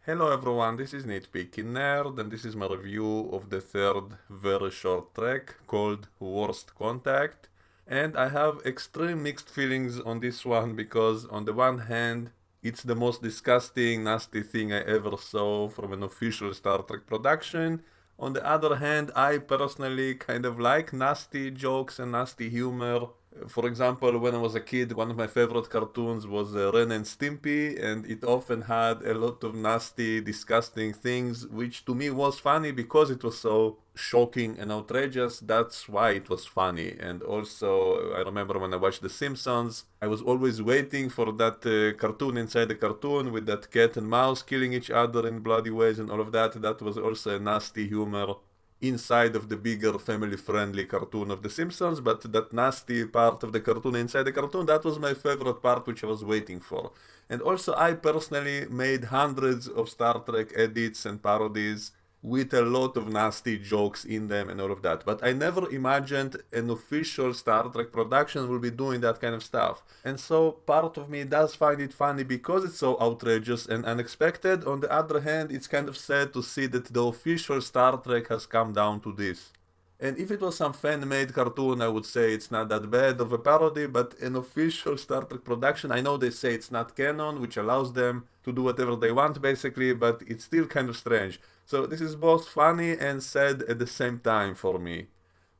Hello everyone, this is Nitpicking Nerd, and this is my review of the third very short track called Worst Contact. And I have extreme mixed feelings on this one because, on the one hand, it's the most disgusting, nasty thing I ever saw from an official Star Trek production. On the other hand, I personally kind of like nasty jokes and nasty humor. For example, when I was a kid, one of my favorite cartoons was Ren and Stimpy, and it often had a lot of nasty, disgusting things, which to me was funny because it was so shocking and outrageous. That's why it was funny. And also, I remember when I watched The Simpsons, I was always waiting for that cartoon inside the cartoon with that cat and mouse killing each other in bloody ways and all of that. That was also a nasty humor inside of the bigger family-friendly cartoon of The Simpsons, but that nasty part of the cartoon inside the cartoon, that was my favorite part, which I was waiting for. And also, I personally made hundreds of Star Trek edits and parodies with a lot of nasty jokes in them and all of that. But I never imagined an official Star Trek production will be doing that kind of stuff. And so part of me does find it funny because it's so outrageous and unexpected. On the other hand, it's kind of sad to see that the official Star Trek has come down to this. And if it was some fan-made cartoon, I would say it's not that bad of a parody, but an official Star Trek production, I know they say it's not canon, which allows them to do whatever they want basically, but it's still kind of strange. So this is both funny and sad at the same time for me.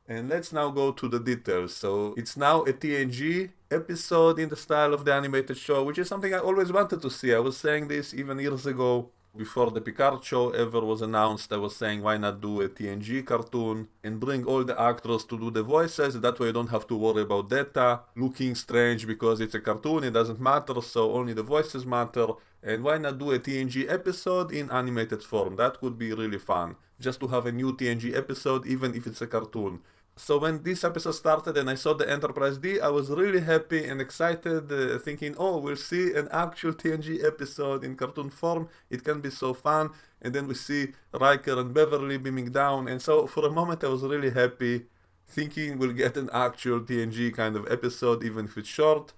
And let's now go to the details. So it's now a TNG episode in the style of the animated show, which is something I always wanted to see. I was saying this even years ago before the Picard show ever was announced. I was saying why not do a TNG cartoon and bring all the actors to do the voices. That way you don't have to worry about data looking strange because it's a cartoon, it doesn't matter, so only the voices matter. And why not do a TNG episode in animated form? That would be really fun. Just to have a new TNG episode even if it's a cartoon. So when this episode started and I saw the Enterprise D, I was really happy and excited, thinking, oh, we'll see an actual TNG episode in cartoon form. It can be so fun. And then we see Riker and Beverly beaming down. And so for a moment I was really happy, thinking we'll get an actual TNG kind of episode, even if it's short.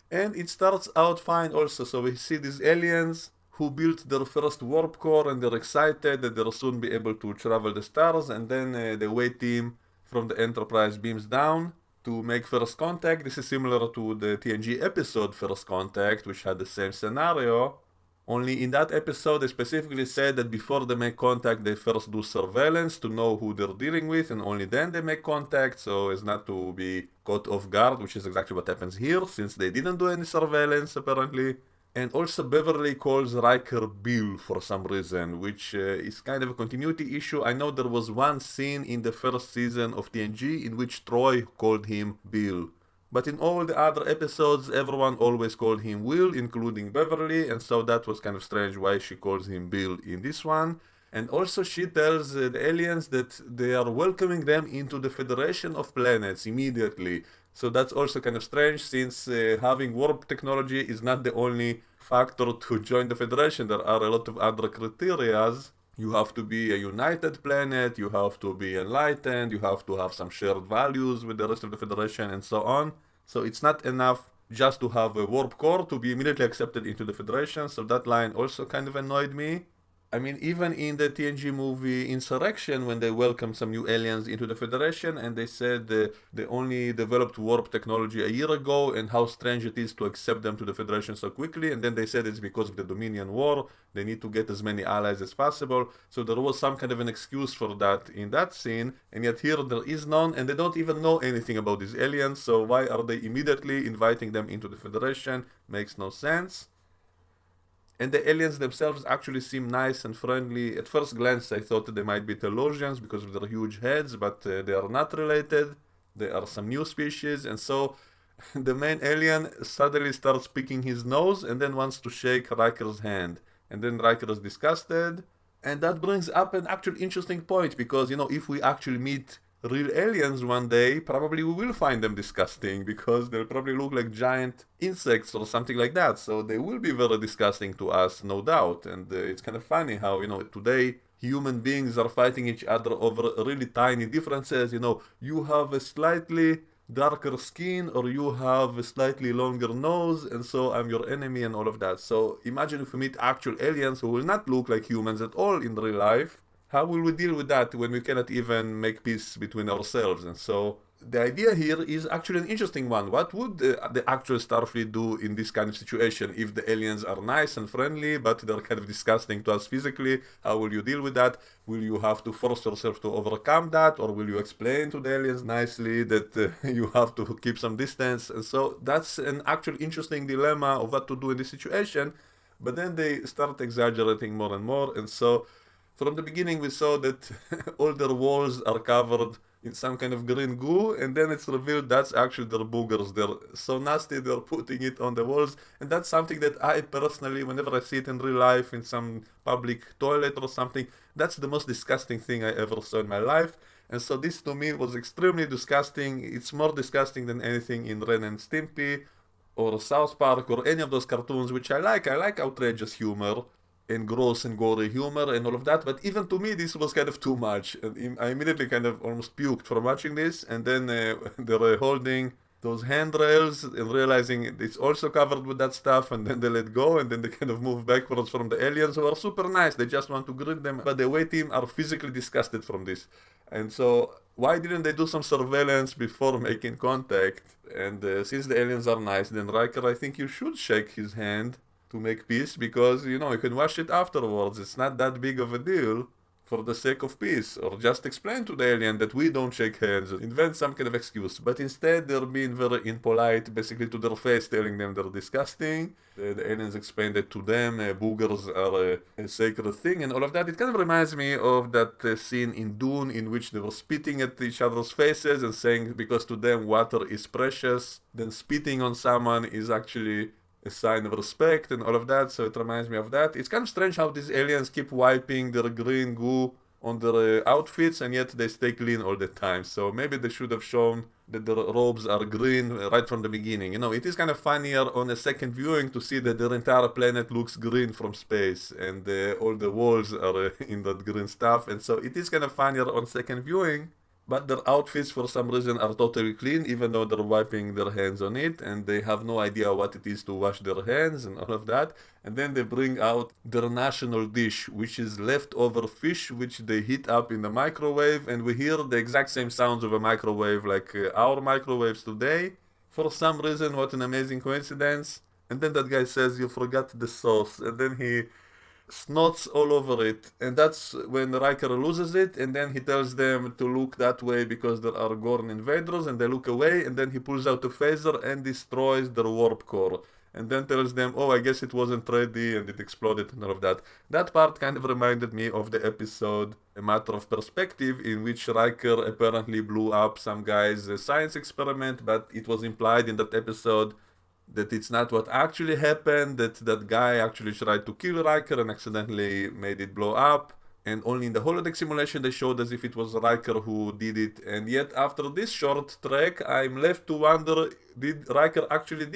And it starts out fine also. So we see these aliens who built their first warp core and they're excited that they'll soon be able to travel the stars. And then the away team from the Enterprise beams down to make first contact. This is similar to the TNG episode First Contact, which had the same scenario. Only in that episode, they specifically said that before they make contact, they first do surveillance to know who they're dealing with, and only then they make contact, so as not to be caught off guard, which is exactly what happens here, since they didn't do any surveillance, apparently. And also Beverly calls Riker Bill for some reason, which is kind of a continuity issue. I know there was one scene in the first season of TNG in which Troy called him Bill. But in all the other episodes, everyone always called him Will, including Beverly, and so that was kind of strange why she calls him Bill in this one. And also she tells the aliens that they are welcoming them into the Federation of Planets immediately. So that's also kind of strange since having warp technology is not the only factor to join the Federation. There are a lot of other criterias. You have to be a united planet, you have to be enlightened, you have to have some shared values with the rest of the Federation and so on. So it's not enough just to have a warp core to be immediately accepted into the Federation. So that line also kind of annoyed me. I mean, even in the TNG movie Insurrection, when they welcomed some new aliens into the Federation, and they said they only developed warp technology a year ago, and how strange it is to accept them to the Federation so quickly, and then they said it's because of the Dominion War, they need to get as many allies as possible, so there was some kind of an excuse for that in that scene, and yet here there is none, and they don't even know anything about these aliens, so why are they immediately inviting them into the Federation? Makes no sense. And the aliens themselves actually seem nice and friendly. At first glance, I thought they might be Telosians because of their huge heads, but they are not related. They are some new species, and so the main alien suddenly starts picking his nose and then wants to shake Riker's hand. And then Riker is disgusted. And that brings up an actual interesting point because, if we actually meet real aliens one day, probably we will find them disgusting because they'll probably look like giant insects or something like that. So they will be very disgusting to us, no doubt. And it's kind of funny how, today human beings are fighting each other over really tiny differences. You have a slightly darker skin or you have a slightly longer nose, and so I'm your enemy and all of that. So imagine if we meet actual aliens who will not look like humans at all in real life. How will we deal with that when we cannot even make peace between ourselves? And so the idea here is actually an interesting one. What would the actual Starfleet do in this kind of situation if the aliens are nice and friendly, but they're kind of disgusting to us physically? How will you deal with that? Will you have to force yourself to overcome that, or will you explain to the aliens nicely that you have to keep some distance? And so that's an actual interesting dilemma of what to do in this situation. But then they start exaggerating more and more, and so from the beginning we saw that all their walls are covered in some kind of green goo, and then it's revealed that's actually their boogers. They're so nasty they're putting it on the walls, and that's something that I personally, whenever I see it in real life in some public toilet or something, that's the most disgusting thing I ever saw in my life. And so this to me was extremely disgusting. It's more disgusting than anything in Ren and Stimpy or South Park or any of those cartoons, which I like. I like outrageous humor and gross and gory humor and all of that, but even to me this was kind of too much. And I immediately kind of almost puked from watching this, and then they're holding those handrails and realizing it's also covered with that stuff, and then they let go, and then they kind of move backwards from the aliens who are super nice. They just want to greet them, but the away team are physically disgusted from this. And so why didn't they do some surveillance before making contact? And since the aliens are nice, then Riker, I think you should shake his hand to make peace, because you know you can wash it afterwards. It's not that big of a deal, for the sake of peace. Or just explain to the alien that we don't shake hands, invent some kind of excuse. But instead they're being very impolite, basically to their face, telling them they're disgusting. The aliens explain that to them boogers are a sacred thing and all of that. It kind of reminds me of that scene in Dune in which they were spitting at each other's faces and saying because to them water is precious, then spitting on someone is actually a sign of respect and all of that. So it reminds me of that. It's kind of strange how these aliens keep wiping their green goo on their outfits, and yet they stay clean all the time. So maybe they should have shown that their robes are green right from the beginning. You know, it is kind of funnier on a second viewing to see that their entire planet looks green from space, and all the walls are in that green stuff. And so it is kind of funnier on second viewing. But their outfits for some reason are totally clean, even though they're wiping their hands on it, and they have no idea what it is to wash their hands and all of that. And then they bring out their national dish, which is leftover fish, which they heat up in the microwave, and we hear the exact same sounds of a microwave like our microwaves today. For some reason, what an amazing coincidence. And then that guy says, "You forgot the sauce," and then he snots all over it, and that's when Riker loses it, and then he tells them to look that way because there are Gorn invaders, and they look away, and then he pulls out a phaser and destroys their warp core, and then tells them, oh, I guess it wasn't ready, and it exploded and all of that. That part kind of reminded me of the episode A Matter of Perspective, in which Riker apparently blew up some guy's science experiment, but it was implied in that episode that it's not what actually happened, that that guy actually tried to kill Riker and accidentally made it blow up. And only in the holodeck simulation they showed as if it was Riker who did it. And yet after this short trek, I'm left to wonder, did Riker actually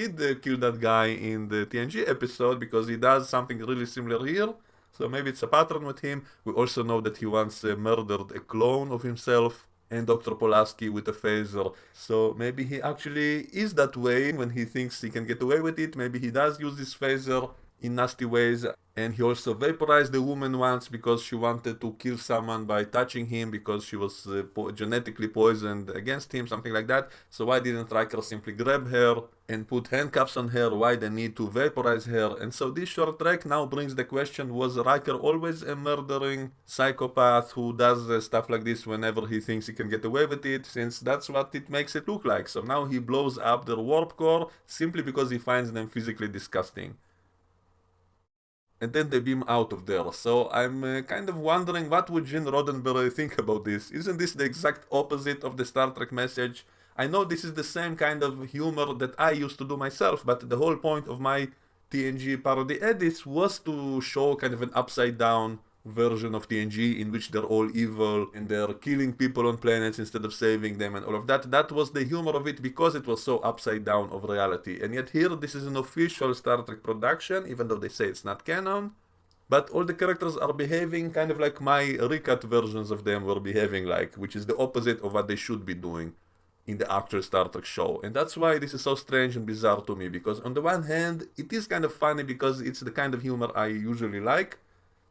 kill that guy in the TNG episode? Because he does something really similar here. So maybe it's a pattern with him. We also know that he once murdered a clone of himself and Dr. Pulaski with a phaser. So maybe he actually is that way when he thinks he can get away with it. Maybe he does use this phaser in nasty ways. And he also vaporized the woman once because she wanted to kill someone by touching him because she was genetically poisoned against him, something like that. So why didn't Riker simply grab her and put handcuffs on her? Why the need to vaporize her? And so this short trek now brings the question, was Riker always a murdering psychopath who does stuff like this whenever he thinks he can get away with it, since that's what it makes it look like. So now he blows up their warp core simply because he finds them physically disgusting. And then they beam out of there. So I'm kind of wondering, what would Gene Roddenberry think about this? Isn't this the exact opposite of the Star Trek message? I know this is the same kind of humor that I used to do myself, but the whole point of my TNG parody edits was to show kind of an upside down version of TNG in which they're all evil and they're killing people on planets instead of saving them and all of that. That was the humor of it because it was so upside down of reality. And yet here this is an official Star Trek production, even though they say it's not canon. But all the characters are behaving kind of like my recut versions of them were behaving like, which is the opposite of what they should be doing. in the actual Star Trek show. And that's why this is so strange and bizarre to me, because on the one hand, it is kind of funny because it's the kind of humor I usually like,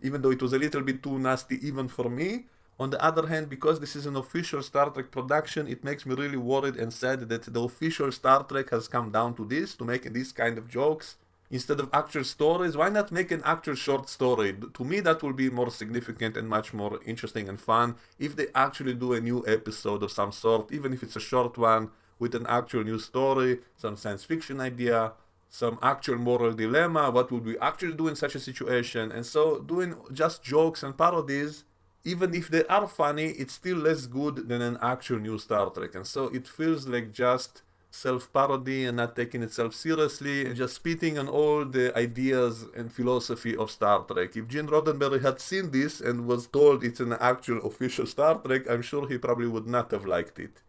even though it was a little bit too nasty even for me. On the other hand, because this is an official Star Trek production, it makes me really worried and sad that the official Star Trek has come down to this, to making these kind of jokes. Instead of actual stories, why not make an actual short story? To me, that will be more significant and much more interesting and fun if they actually do a new episode of some sort, even if it's a short one, with an actual new story, some science fiction idea, some actual moral dilemma, what would we actually do in such a situation? And so doing just jokes and parodies, even if they are funny, it's still less good than an actual new Star Trek. And so it feels like just self-parody and not taking itself seriously and just spitting on all the ideas and philosophy of Star Trek. If Gene Roddenberry had seen this and was told it's an actual official Star Trek, I'm sure he probably would not have liked it.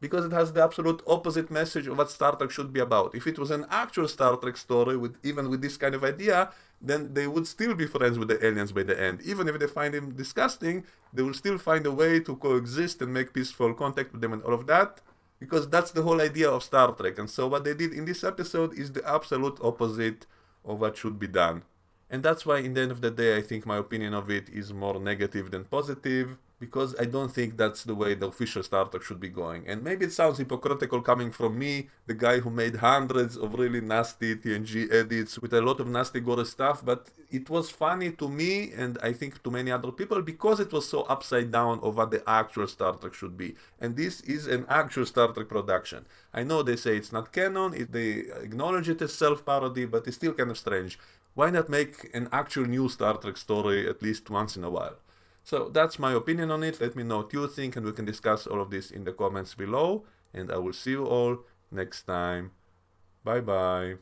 Because it has the absolute opposite message of what Star Trek should be about. If it was an actual Star Trek story, even with this kind of idea, then they would still be friends with the aliens by the end. Even if they find him disgusting, they will still find a way to coexist and make peaceful contact with them and all of that. Because that's the whole idea of Star Trek. And so what they did in this episode is the absolute opposite of what should be done. And that's why in the end of the day, I think my opinion of it is more negative than positive, because I don't think that's the way the official Star Trek should be going. And maybe it sounds hypocritical coming from me, the guy who made hundreds of really nasty TNG edits with a lot of nasty gore stuff, but it was funny to me and I think to many other people because it was so upside down of what the actual Star Trek should be. And this is an actual Star Trek production. I know they say it's not canon, they acknowledge it as self-parody, but it's still kind of strange. Why not make an actual new Star Trek story at least once in a while? So that's my opinion on it. Let me know what you think and we can discuss all of this in the comments below. And I will see you all next time. Bye bye.